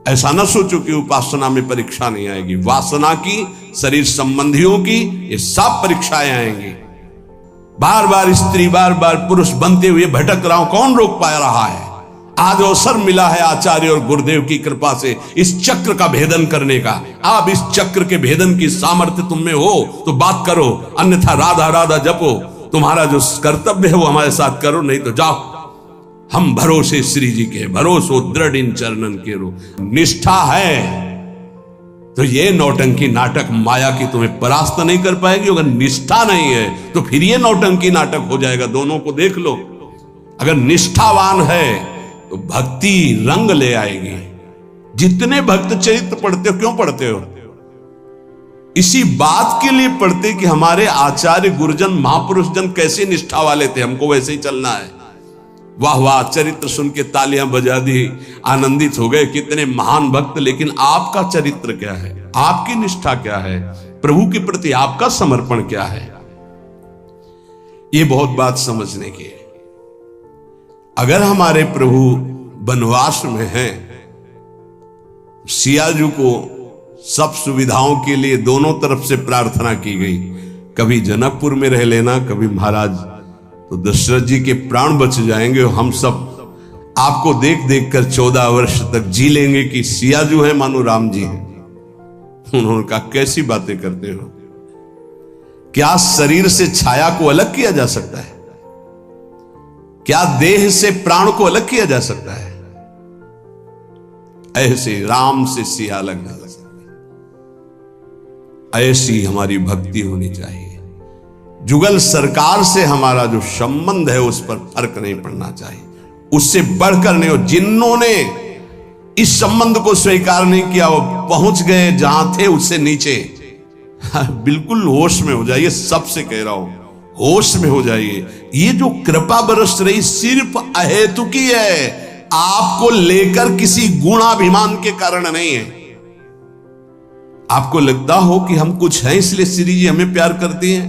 ऐसा ना सोचो कि उपासना में परीक्षा नहीं आएगी। वासना की, शरीर संबंधियों की, ये सब परीक्षाएं आएंगी। बार बार स्त्री, बार बार पुरुष बनते हुए भटक रहा हूं, कौन रोक पा रहा है? आज अवसर मिला है आचार्य और गुरुदेव की कृपा से इस चक्र का भेदन करने का। अब इस चक्र के भेदन की सामर्थ्य तुम में हो तो बात करो, अन्यथा राधा राधा जपो। तुम्हारा जो कर्तव्य है वो हमारे साथ करो, नहीं तो जाओ। हम भरोसे श्री जी के, भरोसो दृढ़ इन चरणन के रो। निष्ठा है तो ये नौटंकी नाटक माया की तुम्हें परास्त नहीं कर पाएगी। अगर निष्ठा नहीं है तो फिर ये नौटंकी नाटक हो जाएगा। दोनों को देख लो। अगर निष्ठावान है तो भक्ति रंग ले आएगी। जितने भक्त चरित्र पढ़ते हो, क्यों पढ़ते हो? इसी बात के लिए पढ़ते कि हमारे आचार्य गुरुजन महापुरुष जन कैसे निष्ठा वाले थे, हमको वैसे ही चलना है। वाह वाह, चरित्र सुन के तालियां बजा दी, आनंदित हो गए, कितने महान भक्त। लेकिन आपका चरित्र क्या है? आपकी निष्ठा क्या है? प्रभु के प्रति आपका समर्पण क्या है? ये बहुत बात समझने की है। अगर हमारे प्रभु वनवास में हैं, सियाजू को सब सुविधाओं के लिए दोनों तरफ से प्रार्थना की गई। कभी जनकपुर में रह लेना, कभी महाराज, तो दशरथ जी के प्राण बच जाएंगे और हम सब आपको देख देख कर 14 वर्ष तक जी लेंगे कि सियाजू है मानो राम जी हैं। उन्होंने कहा, कैसी बातें करते हो? क्या शरीर से छाया को अलग किया जा सकता है? क्या देह से प्राण को अलग किया जा सकता है? ऐसे राम से सिया अलग नहीं जा सकता। ऐसी हमारी भक्ति होनी चाहिए। जुगल सरकार से हमारा जो संबंध है उस पर फर्क नहीं पड़ना चाहिए, उससे बढ़कर नहीं हो। जिन्होंने इस संबंध को स्वीकार नहीं किया वो पहुंच गए जहां थे उससे नीचे। बिल्कुल होश में हो जाइए, सबसे कह रहा हूं, होश में हो जाइए। ये जो कृपा बरस रही सिर्फ अहेतुकी है, आपको लेकर किसी गुणाभिमान के कारण नहीं है। आपको लगता हो कि हम कुछ हैं इसलिए श्री जी हमें प्यार करती हैं,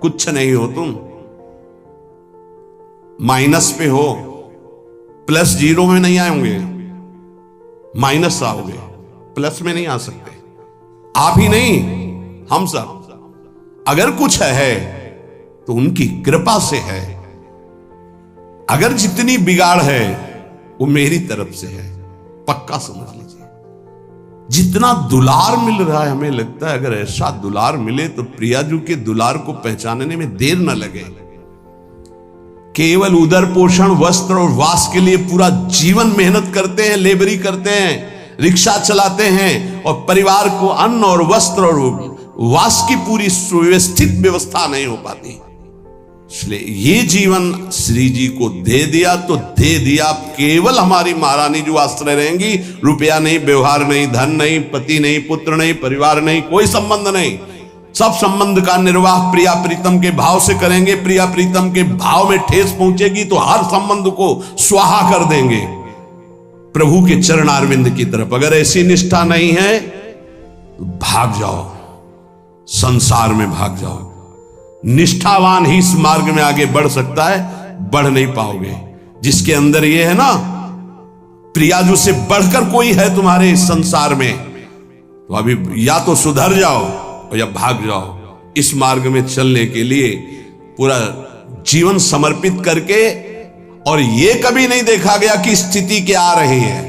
कुछ नहीं हो। तुम माइनस पे हो, प्लस जीरो में नहीं आएंगे, माइनस आओगे, प्लस में नहीं आ सकते। आप ही नहीं, हम सब। अगर कुछ है तो उनकी कृपा से है। अगर जितनी बिगाड़ है वो मेरी तरफ से है, पक्का समझ लीजिए। जितना दुलार मिल रहा है, हमें लगता है अगर ऐसा दुलार मिले तो प्रियाजू के दुलार को पहचानने में देर न लगे। केवल उदर पोषण, वस्त्र और वास के लिए पूरा जीवन मेहनत करते हैं, लेबरी करते हैं, रिक्शा चलाते हैं और परिवार को अन्न और वस्त्र और वास की पूरी सुव्यवस्थित व्यवस्था नहीं हो पाती। इसलिए ये जीवन श्री जी को दे दिया तो दे दिया। केवल हमारी महारानी जो आश्रय रहेंगी, रुपया नहीं, व्यवहार नहीं, धन नहीं, पति नहीं, पुत्र नहीं, परिवार नहीं, कोई संबंध नहीं। सब संबंध का निर्वाह प्रिया प्रीतम के भाव से करेंगे। प्रिया प्रीतम के भाव में ठेस पहुंचेगी तो हर संबंध को स्वाहा कर देंगे प्रभु के चरणारविंद की तरफ। अगर ऐसी निष्ठा नहीं है तो भाग जाओ, संसार में भाग जाओ। निष्ठावान ही इस मार्ग में आगे बढ़ सकता है, बढ़ नहीं पाओगे। जिसके अंदर ये है ना, प्रियाजू से बढ़कर कोई है तुम्हारे इस संसार में, तो अभी या तो सुधर जाओ या भाग जाओ। इस मार्ग में चलने के लिए पूरा जीवन समर्पित करके, और ये कभी नहीं देखा गया कि स्थिति क्या आ रही है।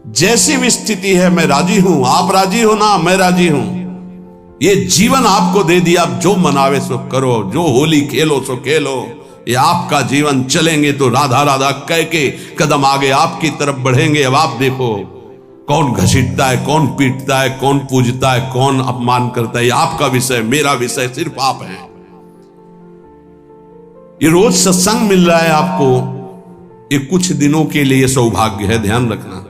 जैसी भी स्थिति है मैं राजी हूं, आप राजी हो ना, मैं राजी हूं। ये जीवन आपको दे दिया, अब जो मनावे सो करो, जो होली खेलो सो खेलो। ये आपका जीवन, चलेंगे तो राधा राधा कह के कदम आगे आपकी तरफ बढ़ेंगे। अब आप देखो कौन घसीटता है, कौन पीटता है, कौन पूजता है, कौन अपमान करता है। ये आपका विषय, मेरा विषय सिर्फ आप हैं। ये रोज सत्संग मिल रहा है आपको, ये कुछ दिनों के लिए सौभाग्य है, ध्यान रखना।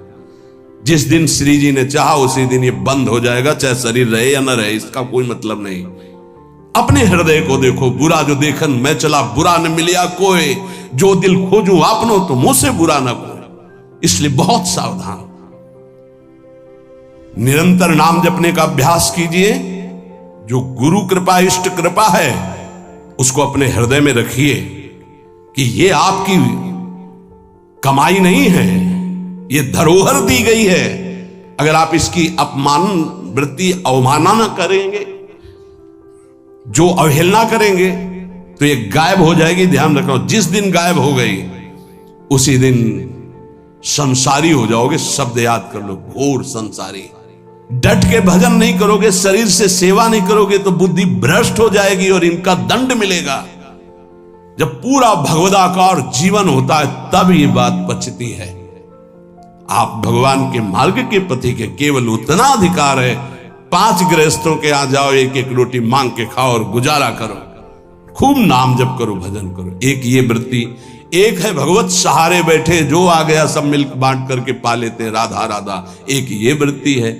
जिस दिन श्री जी ने चाहा उसी दिन ये बंद हो जाएगा, चाहे शरीर रहे या न रहे, इसका कोई मतलब नहीं। अपने हृदय को देखो, बुरा जो देखन मैं चला बुरा न मिलिया कोई, जो दिल खोजू आपनो तो मुझसे बुरा न कोई। इसलिए बहुत सावधान, निरंतर नाम जपने का अभ्यास कीजिए। जो गुरु कृपा, इष्ट कृपा है, उसको अपने हृदय में रखिए कि ये आपकी कमाई नहीं है, ये धरोहर दी गई है। अगर आप इसकी अपमान वृत्ति अवमानना करेंगे, जो अवहेलना करेंगे, तो ये गायब हो जाएगी। ध्यान रखना, जिस दिन गायब हो गई उसी दिन संसारी हो जाओगे। शब्द याद कर लो, घोर संसारी। डट के भजन नहीं करोगे, शरीर से सेवा नहीं करोगे तो बुद्धि भ्रष्ट हो जाएगी और इनका दंड मिलेगा। जब पूरा भगवदाकार जीवन होता है तब ये बात पचती है। आप भगवान के मार्ग के पति के केवल उतना अधिकार है, 5 गृहस्थों के यहां जाओ, एक एक रोटी मांग के खाओ और गुजारा करो, खूब नाम जप करो, भजन करो। एक ये वृत्ति। एक है भगवत सहारे बैठे, जो आ गया सब मिल्क बांट करके पा लेते हैं, राधा राधा। एक ये वृत्ति है,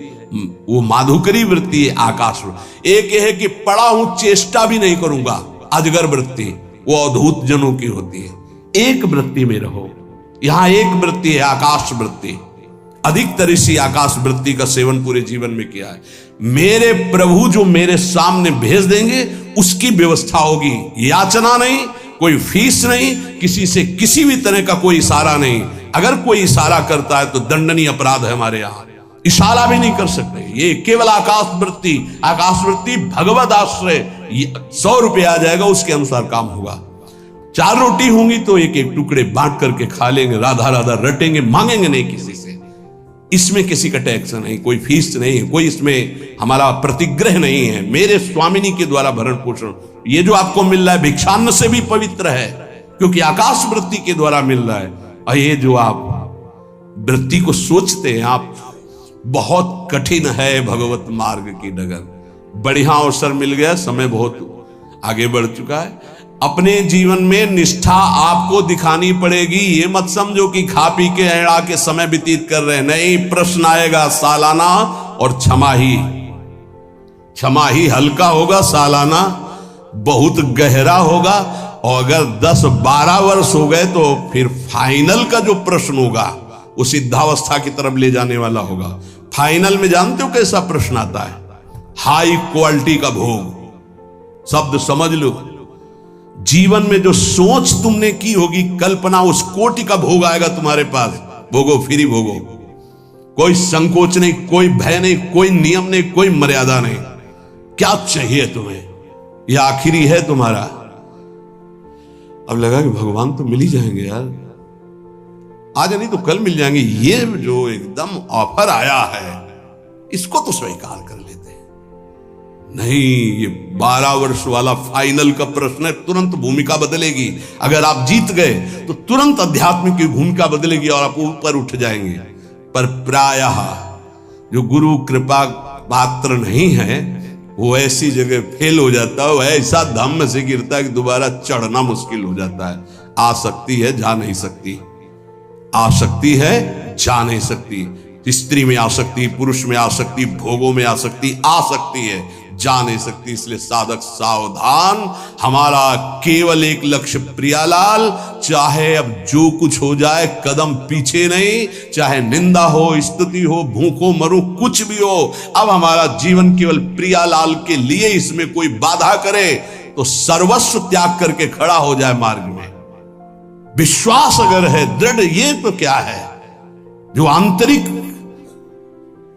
वो माधुकरी वृत्ति है, आकाश। एक ये है कि पड़ा हूं चेष्टा भी नहीं करूंगा, अजगर वृत्ति, वो अद्भुत जनों की होती है। एक वृत्ति में रहो। यहां एक वृत्ति है, आकाश वृत्ति। अधिकतर इसी आकाश वृत्ति का सेवन पूरे जीवन में किया है। मेरे प्रभु जो मेरे सामने भेज देंगे उसकी व्यवस्था होगी। याचना नहीं, कोई फीस नहीं, किसी से किसी भी तरह का कोई इशारा नहीं। अगर कोई इशारा करता है तो दंडनीय अपराध है हमारे यहां। इशारा भी नहीं कर सकते। ये केवल आकाश वृत्ति। आकाश वृत्ति भगवत आश्रय। 100 रुपये आ जाएगा, उसके अनुसार काम होगा। 4 रोटी होंगी तो एक एक टुकड़े बांट करके खा लेंगे, राधा राधा रटेंगे, मांगेंगे नहीं किसी से। इसमें किसी का टैक्स नहीं, कोई फीस नहीं, कोई इसमें हमारा प्रतिग्रह नहीं है। मेरे स्वामिनी के द्वारा भरण पोषण। ये जो आपको मिल रहा है भिक्षान्न से भी पवित्र है, क्योंकि आकाश वृत्ति के द्वारा मिल रहा है। और ये जो आप वृत्ति को सोचते हैं आप, बहुत कठिन है भगवत मार्ग की डगर। बढ़िया अवसर मिल गया, समय बहुत आगे बढ़ चुका है। अपने जीवन में निष्ठा आपको दिखानी पड़ेगी। ये मत समझो कि खा पी के एड़ा के समय व्यतीत कर रहे हैं। नहीं, प्रश्न आएगा सालाना और छमाही। छमाही हल्का होगा, सालाना बहुत गहरा होगा। और अगर 10-12 वर्ष हो गए तो फिर फाइनल का जो प्रश्न होगा वो सिद्धावस्था की तरफ ले जाने वाला होगा। फाइनल में जानते हो कैसा प्रश्न आता है? हाई क्वालिटी का भोग। शब्द समझ लो, जीवन में जो सोच तुमने की होगी, कल्पना, उस कोटि का भोग आएगा तुम्हारे पास। भोगो, फ्री भोगो। कोई संकोच नहीं, कोई भय नहीं, कोई नियम नहीं, कोई मर्यादा नहीं। क्या चाहिए तुम्हें? यह आखिरी है तुम्हारा। अब लगा कि भगवान तो मिल ही जाएंगे यार, आज नहीं तो कल मिल जाएंगे। ये जो एकदम ऑफर आया है इसको तो स्वीकार कर लेते हैं। नहीं, ये 12 वर्ष वाला फाइनल का प्रश्न है। तुरंत भूमिका बदलेगी। अगर आप जीत गए तो तुरंत अध्यात्म की भूमिका बदलेगी और आप ऊपर उठ जाएंगे। पर प्रायः जो गुरु कृपा पात्र नहीं है वो ऐसी जगह फेल हो जाता है, वो ऐसा धम्म से गिरता है कि दोबारा चढ़ना मुश्किल हो जाता है। आ सकती है, जा नहीं सकती। आ सकती है, जा नहीं सकती। स्त्री में आ सकती, पुरुष में आ सकती, भोगों में आ सकती, आ सकती है, जा नहीं सकती। इसलिए साधक सावधान। हमारा केवल एक लक्ष्य प्रियालाल। चाहे अब जो कुछ हो जाए, कदम पीछे नहीं। चाहे निंदा हो, स्तुति हो, भूखो मरो, कुछ भी हो, अब हमारा जीवन केवल प्रियालाल के लिए। इसमें कोई बाधा करे तो सर्वस्व त्याग करके खड़ा हो जाए मार्ग में। विश्वास अगर है दृढ़, ये तो क्या है जो आंतरिक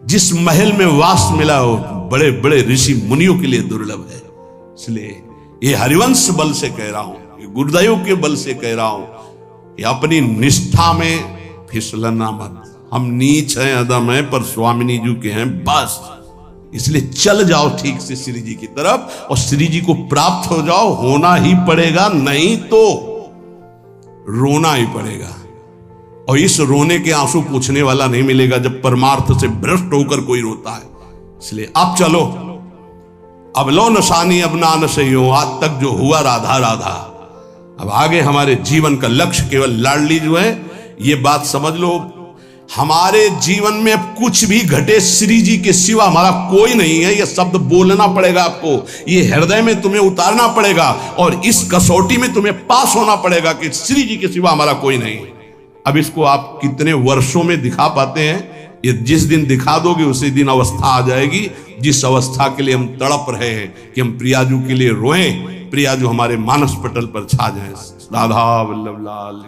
जिस महल में वास मिला हो बड़े बड़े ऋषि मुनियों के लिए दुर्लभ है। इसलिए ये हरिवंश बल से कह रहा हूं, ये गुरुदेव के बल से कह रहा हूं, ये अपनी निष्ठा में फिसलना मत। हम नीच हैं, अदम हैं, पर स्वामिनी जी के हैं बस। इसलिए चल जाओ ठीक से श्री जी की तरफ और श्री जी को प्राप्त हो जाओ। होना ही पड़ेगा, नहीं तो रोना ही पड़ेगा। और इस रोने के आंसू पूछने वाला नहीं मिलेगा जब परमार्थ से भ्रष्ट होकर कोई रोता है। इसलिए अब चलो, अब लो नशानी अब ना नशइयो। आज तक जो हुआ राधा राधा, अब आगे हमारे जीवन का लक्ष्य केवल लाडली जो है। ये बात समझ लो, हमारे जीवन में अब कुछ भी घटे श्री जी के सिवा हमारा कोई नहीं है। यह शब्द बोलना पड़ेगा आपको, ये हृदय में तुम्हें उतारना पड़ेगा और इस कसौटी में तुम्हें पास होना पड़ेगा कि श्री जी के सिवा हमारा कोई नहीं है। अब इसको आप कितने वर्षों में दिखा पाते हैं? ये जिस दिन दिखा दोगे उसी दिन अवस्था आ जाएगी जिस अवस्था के लिए हम तड़प रहे हैं कि हम प्रियाजू के लिए रोएं, प्रियाजू हमारे मानस पटल पर छा जाए। राधा वल्लभ लाल।